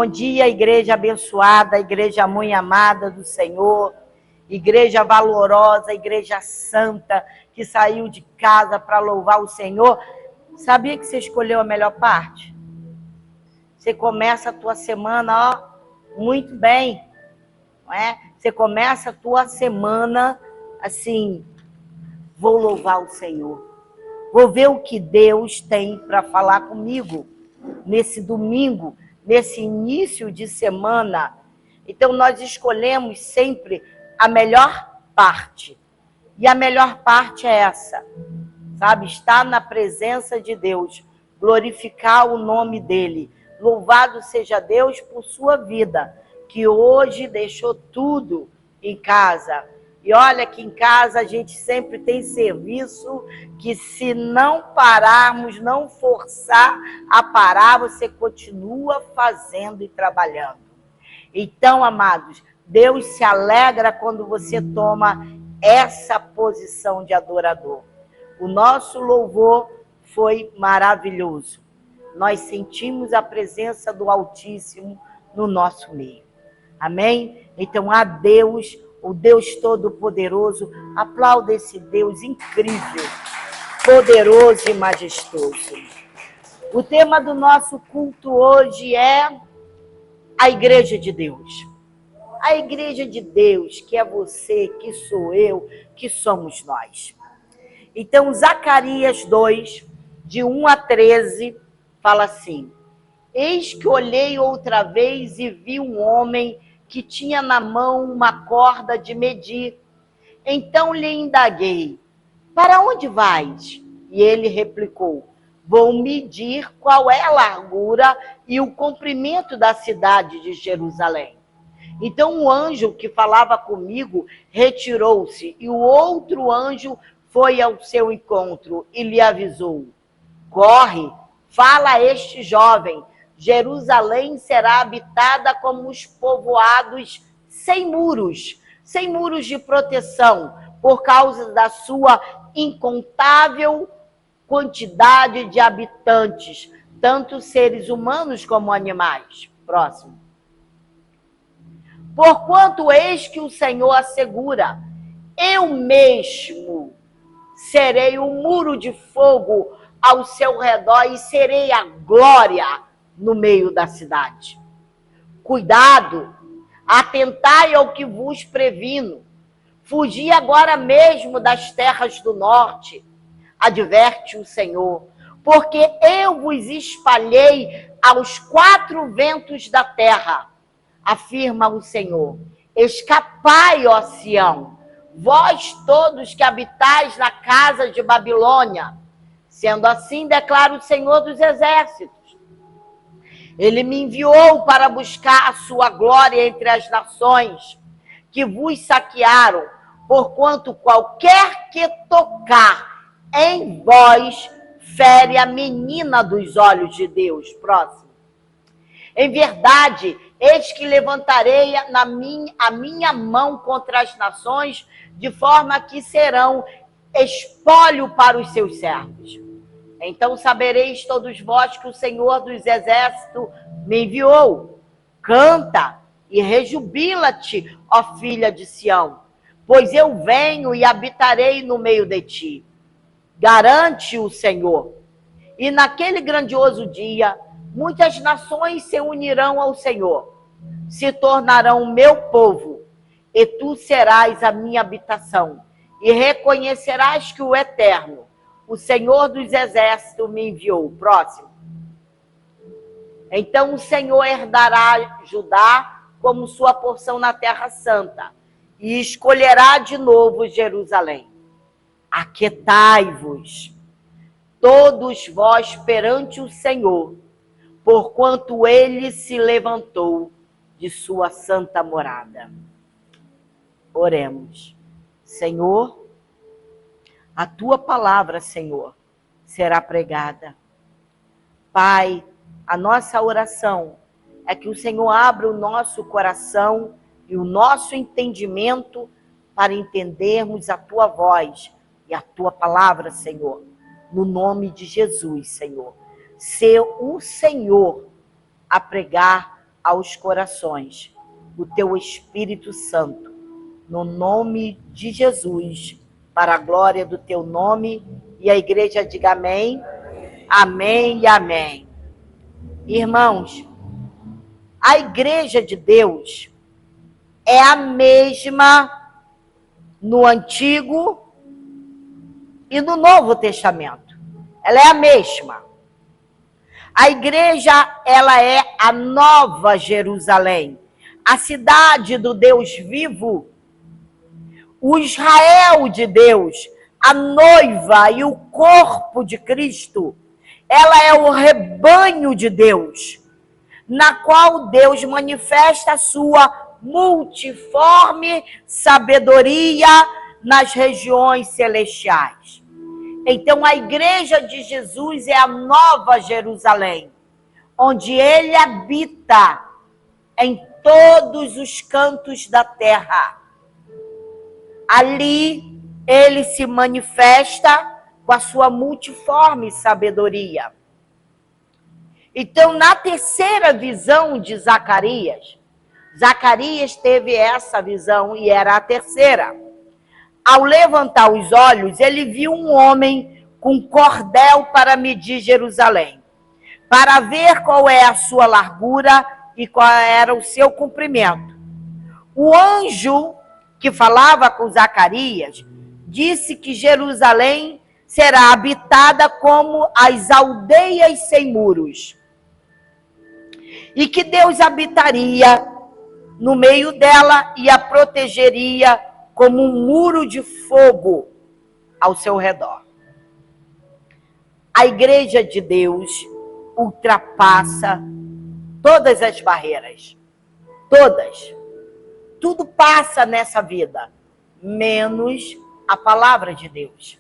Bom dia, igreja abençoada, igreja muito amada do Senhor, igreja valorosa, igreja santa, que saiu de casa para louvar o Senhor. Sabia que você escolheu a melhor parte? Você começa a tua semana, muito bem, não é? Você começa a tua semana assim, vou louvar o Senhor. Vou ver o que Deus tem para falar comigo nesse domingo, nesse início de semana. Então nós escolhemos sempre a melhor parte. E a melhor parte é essa, sabe? Estar na presença de Deus, glorificar o nome dele. Louvado seja Deus por sua vida, que hoje deixou tudo em casa. E olha que em casa a gente sempre tem serviço que, se não pararmos, não forçar a parar, você continua fazendo e trabalhando. Então, amados, Deus se alegra quando você toma essa posição de adorador. O nosso louvor foi maravilhoso. Nós sentimos a presença do Altíssimo no nosso meio. Amém? Então, a Deus, o Deus Todo-Poderoso, aplauda esse Deus incrível, poderoso e majestoso. O tema do nosso culto hoje é a Igreja de Deus. A Igreja de Deus, que é você, que sou eu, que somos nós. Então, Zacarias 2, de 1 a 13, fala assim: Eis que olhei outra vez e vi um homem que tinha na mão uma corda de medir. Então lhe indaguei: para onde vais? E ele replicou: vou medir qual é a largura e o comprimento da cidade de Jerusalém. Então o anjo que falava comigo retirou-se, e o outro anjo foi ao seu encontro e lhe avisou: corre, fala a este jovem, Jerusalém será habitada como os povoados sem muros de proteção, por causa da sua incontável quantidade de habitantes, tanto seres humanos como animais. Próximo. Porquanto eis que o Senhor assegura: eu mesmo serei um muro de fogo ao seu redor e serei a glória no meio da cidade. Cuidado, atentai ao que vos previno. Fugi agora mesmo das terras do norte, adverte o Senhor, porque eu vos espalhei aos quatro ventos da terra, afirma o Senhor. Escapai, ó Sião, vós todos que habitais na casa de Babilônia. Sendo assim, declara o Senhor dos Exércitos: ele me enviou para buscar a sua glória entre as nações que vos saquearam, porquanto qualquer que tocar em vós fere a menina dos olhos de Deus. Próximo. Em verdade, eis que levantarei a minha mão contra as nações, de forma que serão espólio para os seus servos. Então sabereis todos vós que o Senhor dos Exércitos me enviou. Canta e rejubila-te, ó filha de Sião, pois eu venho e habitarei no meio de ti. Garante o Senhor. E naquele grandioso dia, muitas nações se unirão ao Senhor, se tornarão o meu povo, e tu serás a minha habitação, e reconhecerás que o Eterno, o Senhor dos Exércitos, me enviou. Próximo. Então o Senhor herdará Judá como sua porção na Terra Santa, e escolherá de novo Jerusalém. Aquietai-vos, todos vós perante o Senhor, porquanto ele se levantou de sua santa morada. Oremos. Senhor, a tua palavra, Senhor, será pregada. Pai, a nossa oração é que o Senhor abra o nosso coração e o nosso entendimento para entendermos a tua voz e a tua palavra, Senhor. No nome de Jesus, Senhor. Ser o Senhor a pregar aos corações o teu Espírito Santo, no nome de Jesus, para a glória do teu nome. E a igreja diga amém, amém e amém. Irmãos, a igreja de Deus é a mesma no Antigo e no Novo Testamento. Ela é a mesma. A igreja, ela é a Nova Jerusalém, a cidade do Deus vivo, o Israel de Deus, a noiva e o corpo de Cristo. Ela é o rebanho de Deus, na qual Deus manifesta a sua multiforme sabedoria nas regiões celestiais. Então, a igreja de Jesus é a Nova Jerusalém, onde ele habita em todos os cantos da terra. Ali, ele se manifesta com a sua multiforme sabedoria. Então, na terceira visão de Zacarias, Zacarias teve essa visão e era a terceira. Ao levantar os olhos, ele viu um homem com cordel para medir Jerusalém, para ver qual é a sua largura e qual era o seu comprimento. O anjo que falava com Zacarias disse que Jerusalém será habitada como as aldeias sem muros, e que Deus habitaria no meio dela e a protegeria como um muro de fogo ao seu redor. A igreja de Deus ultrapassa todas as barreiras. Todas. Tudo passa nessa vida, menos a palavra de Deus.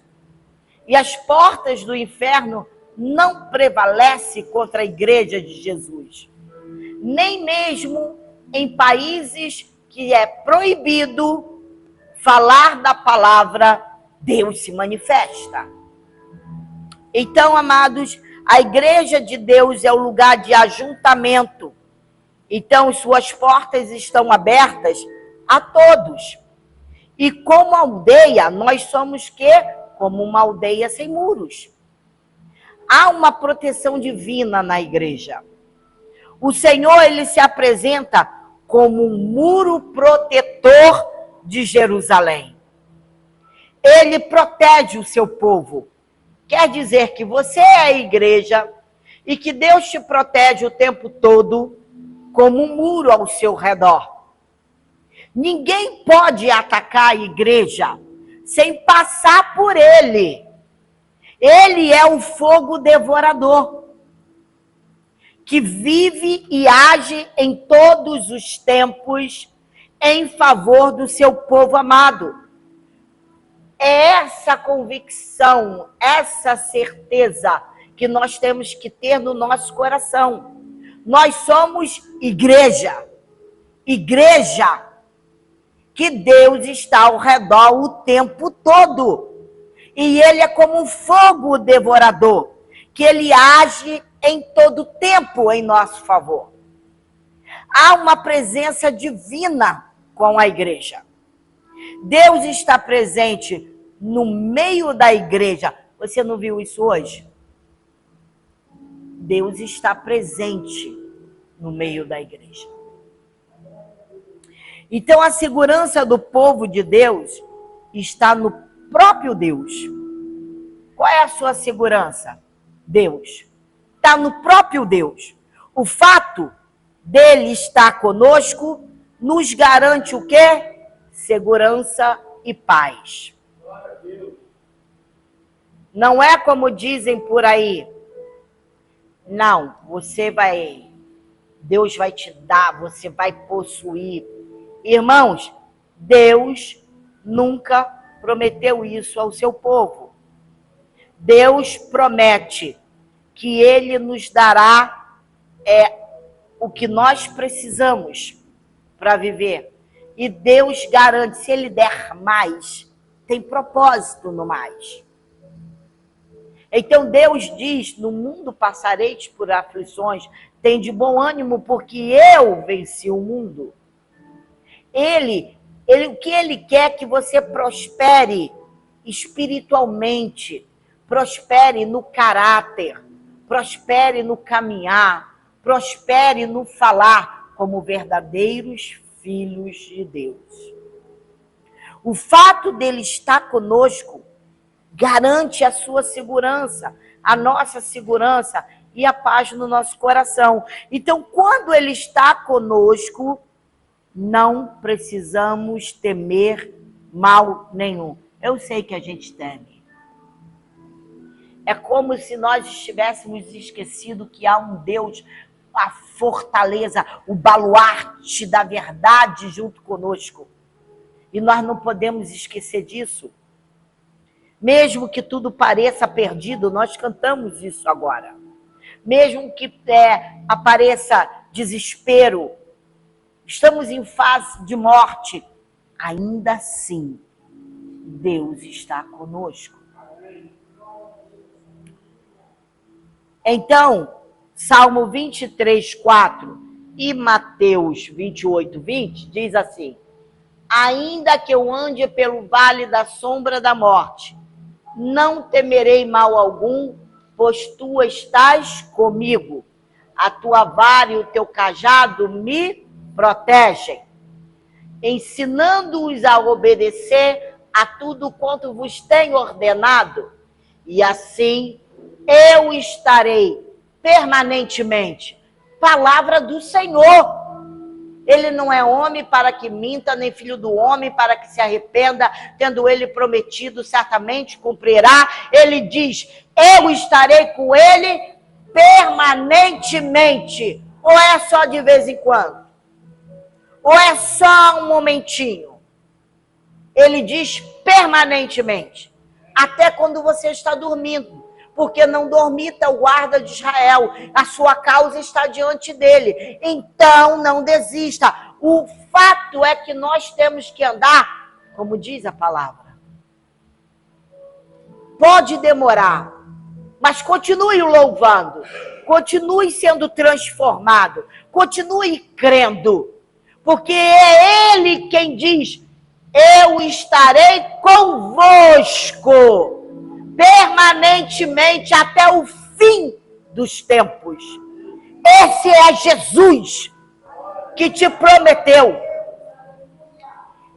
E as portas do inferno não prevalecem contra a igreja de Jesus. Nem mesmo em países que é proibido falar da palavra, Deus se manifesta. Então, amados, a igreja de Deus é o lugar de ajuntamento. Então, suas portas estão abertas a todos. E como aldeia, nós somos quê? Como uma aldeia sem muros. Há uma proteção divina na igreja. O Senhor, ele se apresenta como um muro protetor de Jerusalém. Ele protege o seu povo. Quer dizer que você é a igreja e que Deus te protege o tempo todo como um muro ao seu redor. Ninguém pode atacar a igreja sem passar por ele. Ele é o fogo devorador, que vive e age em todos os tempos em favor do seu povo amado. É essa convicção, essa certeza que nós temos que ter no nosso coração. Nós somos igreja. Igreja que Deus está ao redor o tempo todo. E ele é como um fogo devorador, que ele age em todo tempo em nosso favor. Há uma presença divina com a igreja. Deus está presente no meio da igreja. Você não viu isso hoje? Deus está presente no meio da igreja. Então, a segurança do povo de Deus está no próprio Deus. Qual é a sua segurança? Deus. Está no próprio Deus. O fato dele estar conosco nos garante o quê? Segurança e paz. Não é como dizem por aí. Não, Deus vai te dar, você vai possuir. Irmãos, Deus nunca prometeu isso ao seu povo. Deus promete que ele nos dará o que nós precisamos para viver. E Deus garante, se ele der mais, tem propósito no mais. Então Deus diz, no mundo passareis por aflições, Tem de bom ânimo, porque eu venci o mundo. O que ele quer é que você prospere espiritualmente, prospere no caráter, prospere no caminhar, prospere no falar como verdadeiros filhos de Deus. O fato dele estar conosco garante a sua segurança, a nossa segurança e a paz no nosso coração. Então, quando ele está conosco, não precisamos temer mal nenhum. Eu sei que a gente teme. É como se nós estivéssemos esquecido que há um Deus, a fortaleza, o baluarte da verdade junto conosco. E nós não podemos esquecer disso. Mesmo que tudo pareça perdido, nós cantamos isso agora. Mesmo que apareça desespero, estamos em fase de morte, ainda assim, Deus está conosco. Então, Salmo 23, 4 e Mateus 28, 20 diz assim: ainda que eu ande pelo vale da sombra da morte, não temerei mal algum, pois tu estás comigo. A tua vara e o teu cajado me protegem, ensinando-os a obedecer a tudo quanto vos tenho ordenado, e assim eu estarei permanentemente. Palavra do Senhor. Ele não é homem para que minta, nem filho do homem para que se arrependa, tendo ele prometido, certamente cumprirá. Ele diz, eu estarei com ele permanentemente. Ou é só de vez em quando? Ou é só um momentinho? Ele diz permanentemente. Até quando você está dormindo. Porque não dormita o guarda de Israel. A sua causa está diante dele. Então, não desista. O fato é que nós temos que andar, como diz a palavra. Pode demorar, mas continue louvando. Continue sendo transformado. Continue crendo. Porque é ele quem diz, eu estarei convosco permanentemente até o fim dos tempos. Esse é Jesus que te prometeu.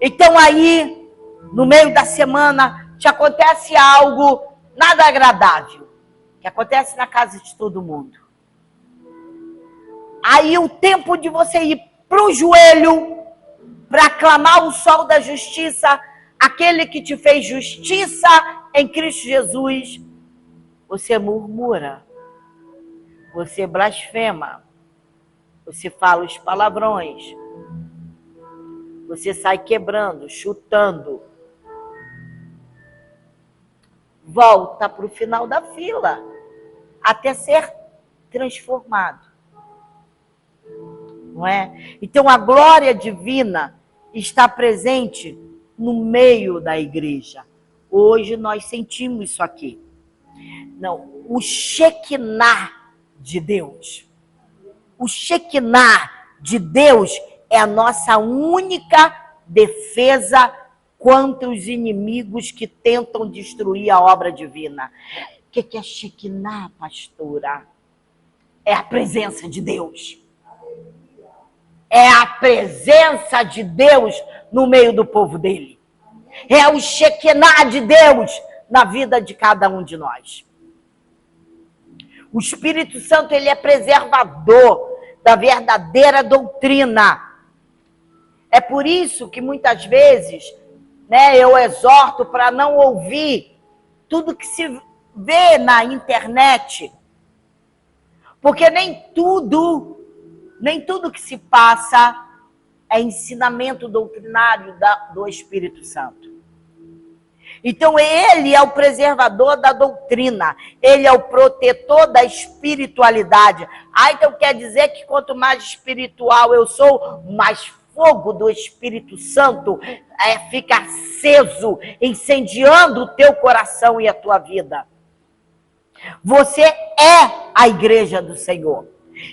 Então aí, no meio da semana, te acontece algo nada agradável, que acontece na casa de todo mundo. Aí o tempo de você ir para o joelho, para clamar o sol da justiça, aquele que te fez justiça em Cristo Jesus, você murmura, você blasfema, você fala os palavrões, você sai quebrando, chutando, volta para o final da fila, até ser transformado. Não é? Então a glória divina está presente no meio da igreja. Hoje nós sentimos isso aqui. Não, o Shekinah de Deus. O Shekinah de Deus é a nossa única defesa contra os inimigos que tentam destruir a obra divina. O que é Shekinah, pastora? É a presença de Deus. É a presença de Deus no meio do povo dele. É o Shekinah de Deus na vida de cada um de nós. O Espírito Santo, ele é preservador da verdadeira doutrina. É por isso que muitas vezes, eu exorto para não ouvir tudo que se vê na internet. Porque nem tudo que se passa é ensinamento doutrinário do Espírito Santo. Então, ele é o preservador da doutrina. Ele é o protetor da espiritualidade. Então quer dizer que quanto mais espiritual eu sou, mais fogo do Espírito Santo fica aceso, incendiando o teu coração e a tua vida. Você é a igreja do Senhor.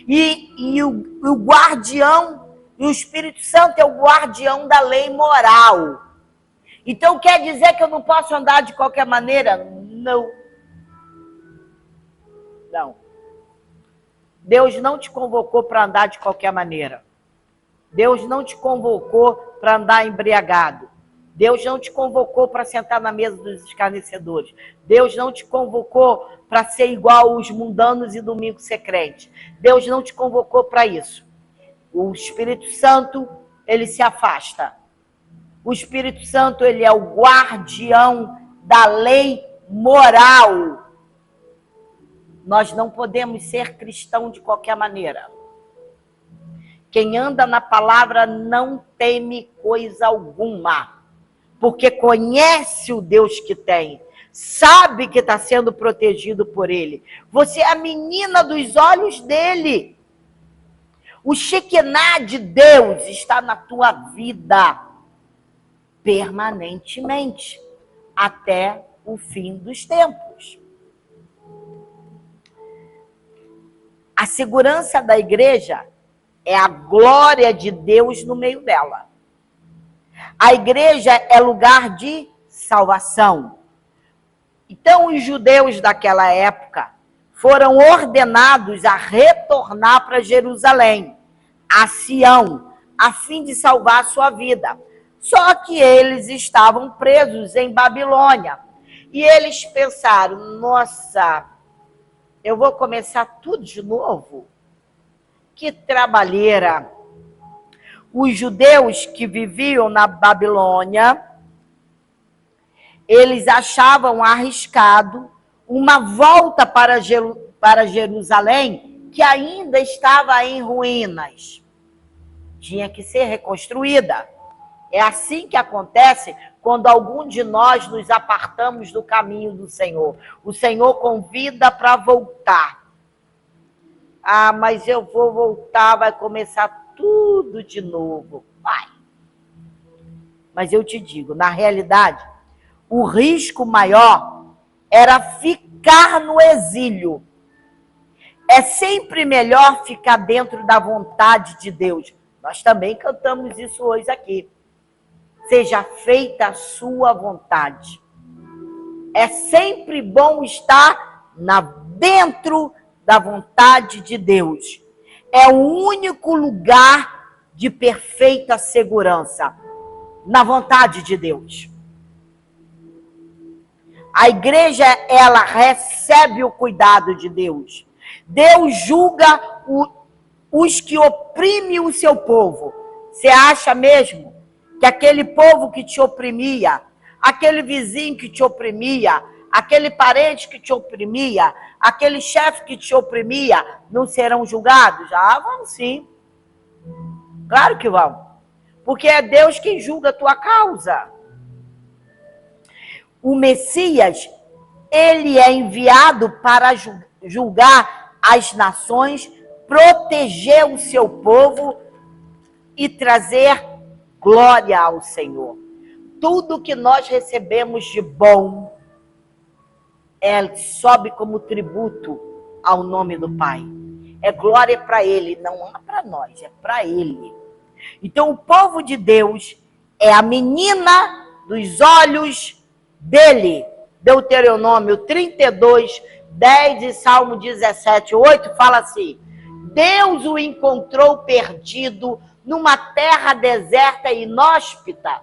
E o guardião, e o Espírito Santo é o guardião da lei moral. Então quer dizer que eu não posso andar de qualquer maneira? Não. Não. Deus não te convocou para andar de qualquer maneira. Deus não te convocou para andar embriagado. Deus não te convocou para sentar na mesa dos escarnecedores. Deus não te convocou para ser igual os mundanos e domingo ser crente. Deus não te convocou para isso. O Espírito Santo, ele se afasta. O Espírito Santo, ele é o guardião da lei moral. Nós não podemos ser cristão de qualquer maneira. Quem anda na palavra não teme coisa alguma, porque conhece o Deus que tem, sabe que está sendo protegido por ele. Você é a menina dos olhos dele. O Shekinah de Deus está na tua vida permanentemente, até o fim dos tempos. A segurança da igreja é a glória de Deus no meio dela. A igreja é lugar de salvação. Então, os judeus daquela época foram ordenados a retornar para Jerusalém, a Sião, a fim de salvar a sua vida. Só que eles estavam presos em Babilônia. E eles pensaram, nossa, eu vou começar tudo de novo? Que trabalheira! Os judeus que viviam na Babilônia, eles achavam arriscado uma volta para Jerusalém, que ainda estava em ruínas. Tinha que ser reconstruída. É assim que acontece quando algum de nós nos apartamos do caminho do Senhor. O Senhor convida para voltar. Ah, mas eu vou voltar, vai começar tudo de novo. Vai. Mas eu te digo, na realidade, o risco maior era ficar no exílio. É sempre melhor ficar dentro da vontade de Deus. Nós também cantamos isso hoje aqui. Seja feita a sua vontade. É sempre bom estar dentro da vontade de Deus. É o único lugar de perfeita segurança, na vontade de Deus. A igreja, ela recebe o cuidado de Deus. Deus julga os que oprimem o seu povo. Você acha mesmo que aquele povo que te oprimia, aquele vizinho que te oprimia, aquele parente que te oprimia, aquele chefe que te oprimia, não serão julgados? Ah, vão sim. Claro que vão. Porque é Deus quem julga a tua causa. O Messias, ele é enviado para julgar as nações, proteger o seu povo e trazer glória ao Senhor. Tudo que nós recebemos de bom sobe como tributo ao nome do Pai. É glória para Ele, não é para nós, é para Ele. Então o povo de Deus é a menina dos olhos dele. Deuteronômio 32, 10 e Salmo 17, 8 fala assim: Deus o encontrou perdido numa terra deserta e inóspita,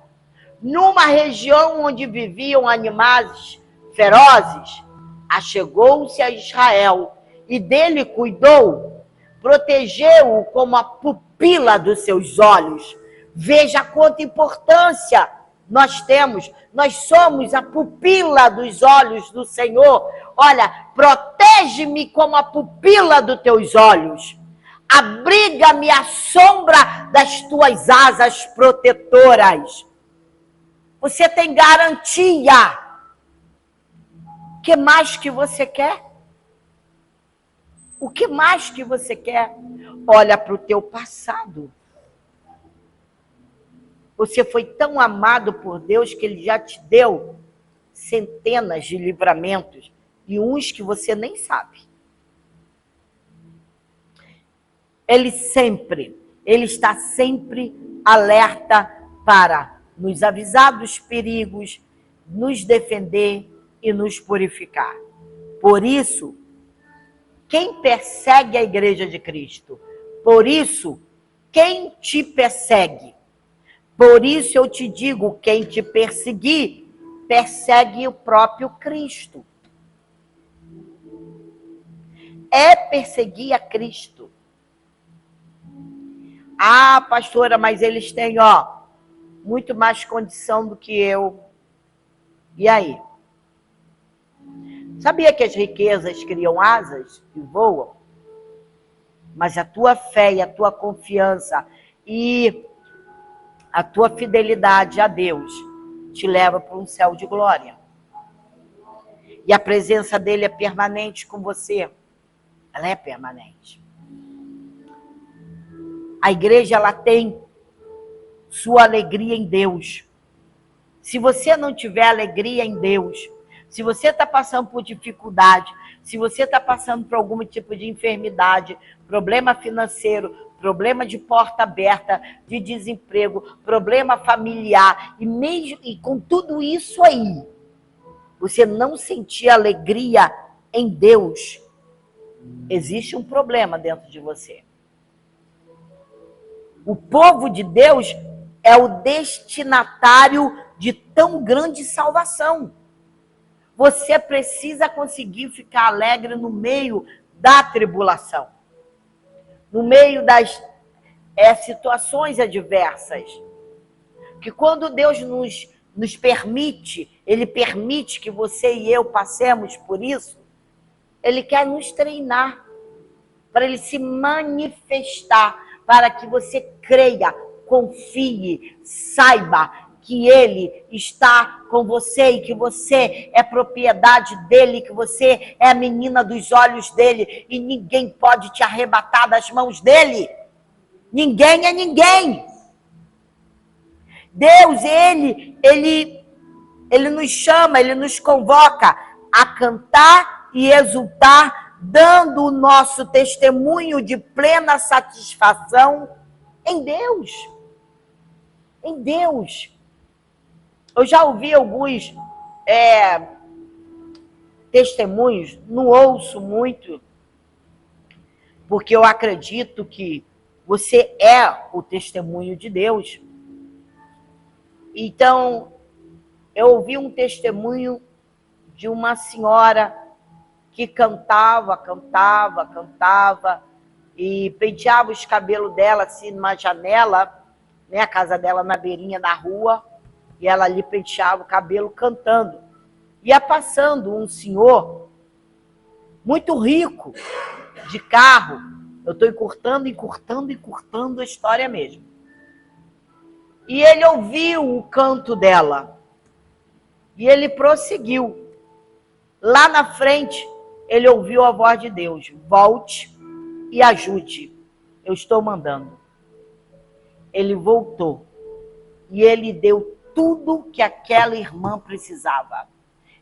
numa região onde viviam animais ferozes. Achegou-se a Israel e dele cuidou, protegeu-o como a pupila dos seus olhos. Veja quanta importância nós temos. Nós somos a pupila dos olhos do Senhor. Olha, protege-me como a pupila dos teus olhos. Abriga-me à sombra das tuas asas protetoras. Você tem garantia. O que mais que você quer? O que mais que você quer? Olha para o teu passado. Você foi tão amado por Deus que Ele já te deu centenas de livramentos e uns que você nem sabe. Ele está sempre alerta para nos avisar dos perigos, nos defender e nos purificar. Por isso, quem persegue a Igreja de Cristo? Por isso, quem te persegue? Por isso eu te digo, quem te perseguir, persegue o próprio Cristo. É perseguir a Cristo. Ah, pastora, mas eles têm, muito mais condição do que eu. E aí? Sabia que as riquezas criam asas e voam? Mas a tua fé e a tua confiança e a tua fidelidade a Deus te leva para um céu de glória. E a presença dele é permanente com você. Ela é permanente. A igreja, ela tem sua alegria em Deus. Se você não tiver alegria em Deus, se você está passando por dificuldade, se você está passando por algum tipo de enfermidade, problema financeiro, problema de porta aberta, de desemprego, problema familiar, e com tudo isso aí, você não sentir alegria em Deus, existe um problema dentro de você. O povo de Deus é o destinatário de tão grande salvação. Você precisa conseguir ficar alegre no meio da tribulação, no meio das situações adversas. Que quando Deus nos permite, Ele permite que você e eu passemos por isso, Ele quer nos treinar, para Ele se manifestar, para que você creia, confie, saiba que Ele está com você e que você é propriedade dEle, que você é a menina dos olhos dEle e ninguém pode te arrebatar das mãos dEle. Ninguém é ninguém. Deus, Ele nos chama, Ele nos convoca a cantar e exultar, dando o nosso testemunho de plena satisfação em Deus. Em Deus. Eu já ouvi alguns testemunhos, não ouço muito, porque eu acredito que você é o testemunho de Deus. Então, eu ouvi um testemunho de uma senhora que cantava e penteava os cabelos dela assim numa janela, né, a casa dela na beirinha da rua, e ela ali penteava o cabelo cantando. Ia passando um senhor muito rico, de carro. Eu estou encurtando a história mesmo. E ele ouviu o canto dela. E ele prosseguiu. Lá na frente, ele ouviu a voz de Deus. Volte e ajude. Eu estou mandando. Ele voltou. E ele deu tudo que aquela irmã precisava.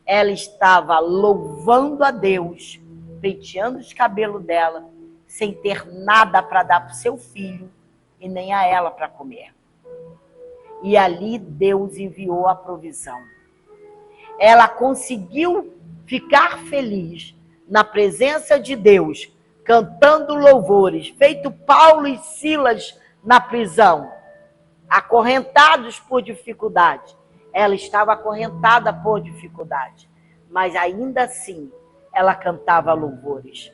Ela estava louvando a Deus, penteando os cabelos dela, sem ter nada para dar para o seu filho e nem a ela para comer. E ali Deus enviou a provisão. Ela conseguiu ficar feliz na presença de Deus, cantando louvores, feito Paulo e Silas na prisão, acorrentados por dificuldade. Ela estava acorrentada por dificuldade, mas ainda assim ela cantava louvores.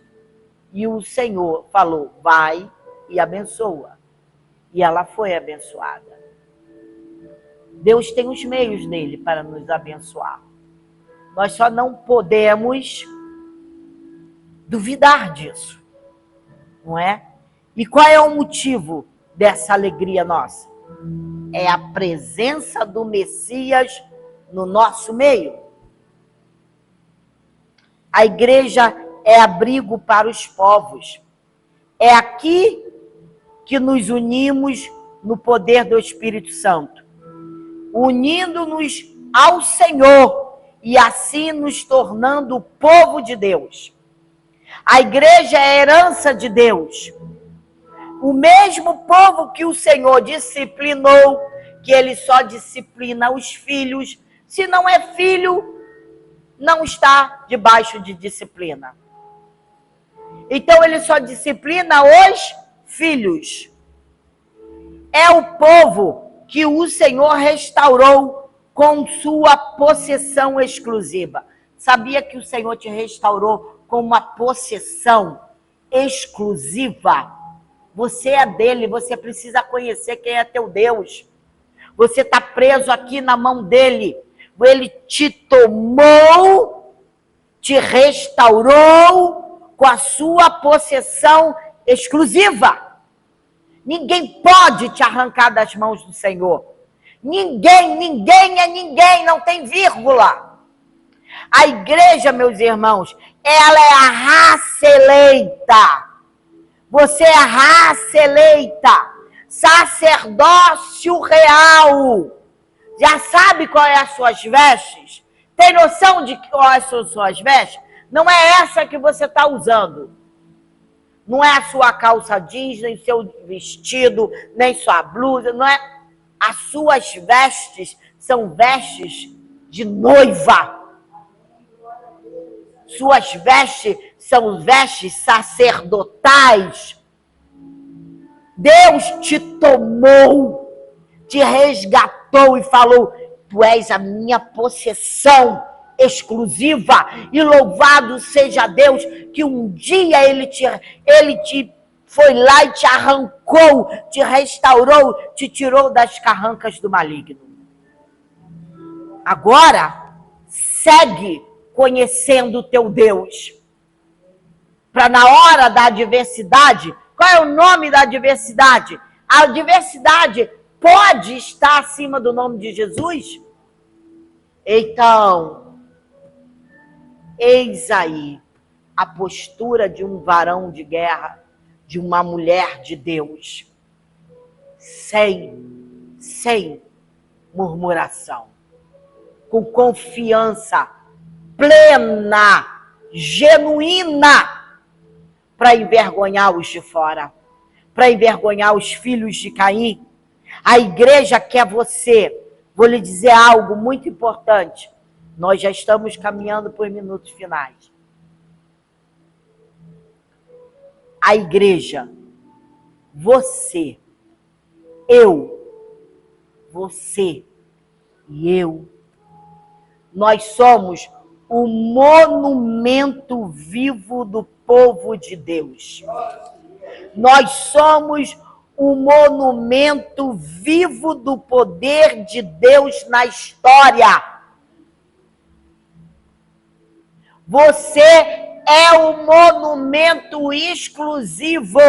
E o Senhor falou, vai e abençoa. E ela foi abençoada. Deus tem os meios nele para nos abençoar. Nós só não podemos duvidar disso, não é? E qual é o motivo dessa alegria nossa? É a presença do Messias no nosso meio. A igreja é abrigo para os povos. É aqui que nos unimos no poder do Espírito Santo, unindo-nos ao Senhor e assim nos tornando o povo de Deus. A igreja é a herança de Deus. O mesmo povo que o Senhor disciplinou, que ele só disciplina os filhos. Se não é filho, não está debaixo de disciplina. Então ele só disciplina os filhos. É o povo que o Senhor restaurou com sua possessão exclusiva. Sabia que o Senhor te restaurou com uma possessão exclusiva? Você é dele, você precisa conhecer quem é teu Deus. Você está preso aqui na mão dele. Ele te tomou, te restaurou com a sua possessão exclusiva. Ninguém pode te arrancar das mãos do Senhor. Ninguém é ninguém, não tem vírgula. A igreja, meus irmãos, ela é a raça eleita. Você é a raça eleita. Sacerdócio real. Já sabe qual é as suas vestes? Tem noção de quais são as suas vestes? Não é essa que você está usando. Não é a sua calça jeans, nem seu vestido, nem sua blusa. Não é. As suas vestes são vestes de noiva. Suas vestes são vestes sacerdotais. Deus te tomou, te resgatou e falou: tu és a minha possessão exclusiva. E louvado seja Deus que um dia ele te foi lá e te arrancou, te restaurou, te tirou das carrancas do maligno. Agora, segue conhecendo o teu Deus. Para na hora da adversidade, qual é o nome da adversidade? A adversidade pode estar acima do nome de Jesus? Então, eis aí a postura de um varão de guerra, de uma mulher de Deus, sem murmuração, com confiança plena, genuína, para envergonhar os de fora, para envergonhar os filhos de Caim. A igreja quer você. Vou lhe dizer algo muito importante. Nós já estamos caminhando por minutos finais. A igreja, você, você e eu, nós somos o monumento vivo do povo de Deus. Nós somos o monumento vivo do poder de Deus na história. Você é o monumento exclusivo.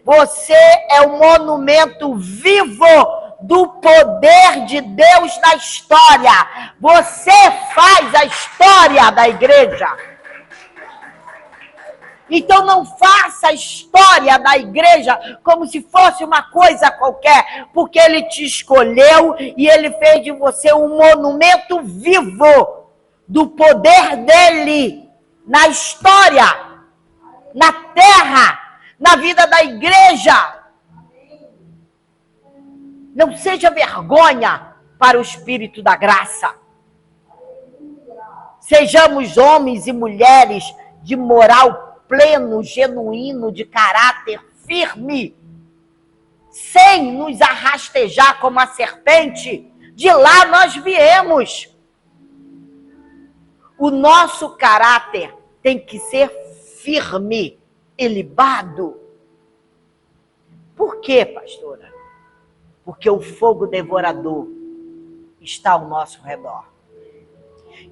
Você é o monumento vivo do poder de Deus na história. Você faz a história da igreja. Então não faça a história da igreja como se fosse uma coisa qualquer, porque ele te escolheu e ele fez de você um monumento vivo do poder dele na história, na terra, na vida da igreja. Não seja vergonha para o Espírito da graça. Sejamos homens e mulheres de moral pleno, genuíno, de caráter firme, sem nos arrastejar como a serpente. De lá nós viemos. O nosso caráter tem que ser firme, ilibado. Por quê, pastora? Porque o fogo devorador está ao nosso redor.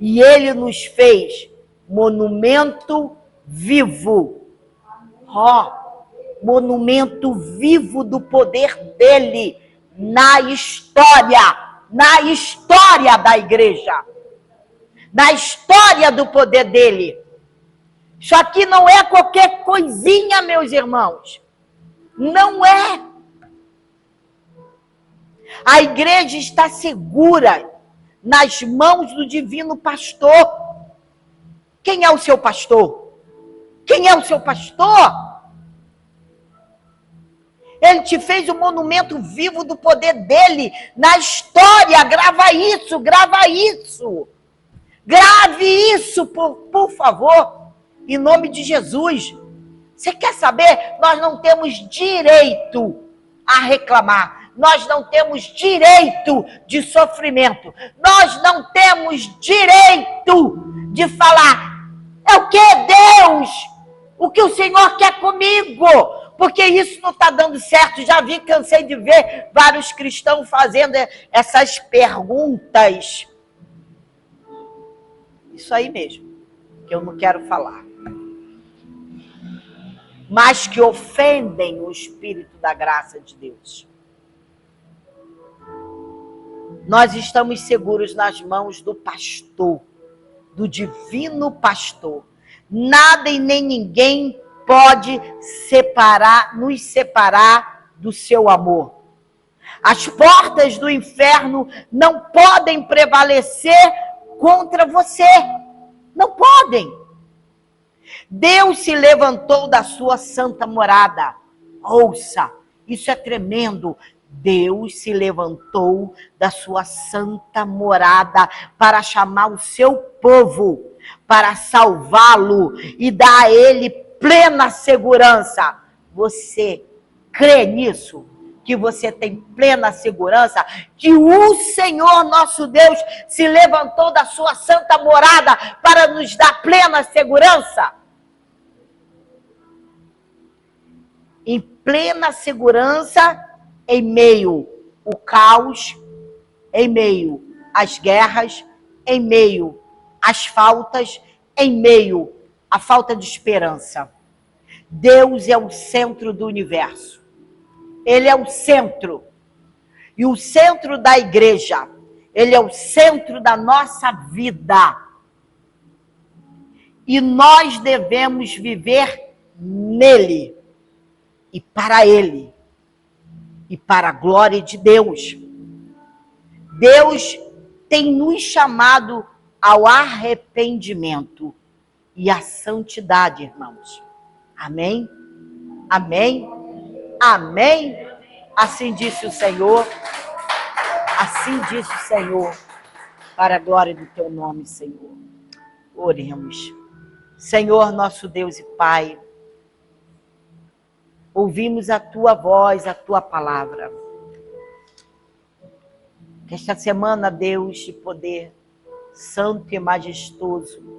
E ele nos fez monumento vivo. Monumento vivo do poder dele na história da igreja, na história do poder dele. Isso aqui não é qualquer coisinha, meus irmãos. Não é. A igreja está segura nas mãos do divino pastor. Quem é o seu pastor? Quem é o seu pastor? Ele te fez um monumento vivo do poder dele na história. Grava isso, grava isso. Grave isso, por favor, em nome de Jesus. Você quer saber? Nós não temos direito a reclamar. Nós não temos direito de sofrimento. Nós não temos direito de falar: é o que, Deus? O que o Senhor quer comigo? Porque isso não está dando certo. Já vi, cansei de ver vários cristãos fazendo essas perguntas. Isso aí mesmo, que eu não quero falar. Mas que ofendem o Espírito da graça de Deus. Nós estamos seguros nas mãos do pastor, do divino pastor. Nada e nem ninguém pode nos separar do seu amor. As portas do inferno não podem prevalecer contra você. Não podem. Deus se levantou da sua santa morada. Ouça, isso é tremendo. Deus se levantou da sua santa morada para chamar o seu povo, para salvá-lo e dar a ele plena segurança. Você crê nisso? Que você tem plena segurança? Que o Senhor nosso Deus se levantou da sua santa morada para nos dar plena segurança? Em plena segurança, em meio ao caos, em meio às guerras, em meio às faltas, em meio à falta de esperança. Deus é o centro do universo. Ele é o centro. E o centro da igreja. Ele é o centro da nossa vida. E nós devemos viver nele. E para ele. E para a glória de Deus. Deus tem nos chamado ao arrependimento e à santidade, irmãos. Amém? Amém? Amém? Assim disse o Senhor. Assim disse o Senhor. Para a glória do teu nome, Senhor. Oremos. Senhor, nosso Deus e Pai, ouvimos a tua voz, a tua palavra. Que esta semana, Deus de poder, santo e majestoso,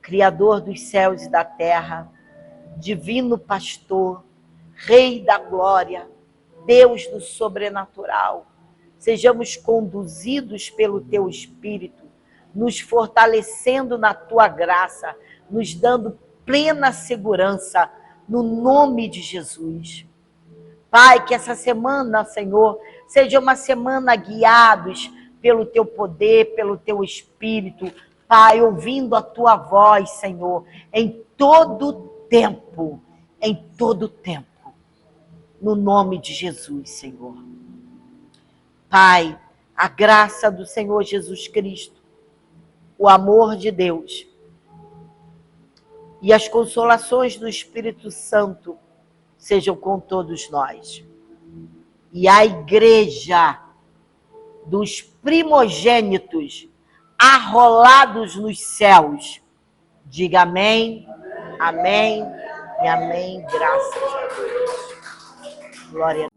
Criador dos céus e da terra, divino pastor, Rei da glória, Deus do sobrenatural, sejamos conduzidos pelo teu Espírito, nos fortalecendo na tua graça, nos dando plena segurança, no nome de Jesus. Pai, que essa semana, Senhor, seja uma semana guiados pelo teu poder, pelo teu Espírito, Pai, ouvindo a tua voz, Senhor, em todo tempo, no nome de Jesus, Senhor. Pai, a graça do Senhor Jesus Cristo, o amor de Deus e as consolações do Espírito Santo sejam com todos nós. E a igreja dos primogênitos arrolados nos céus, diga amém, amém e amém, graças a Deus. Glória a Deus.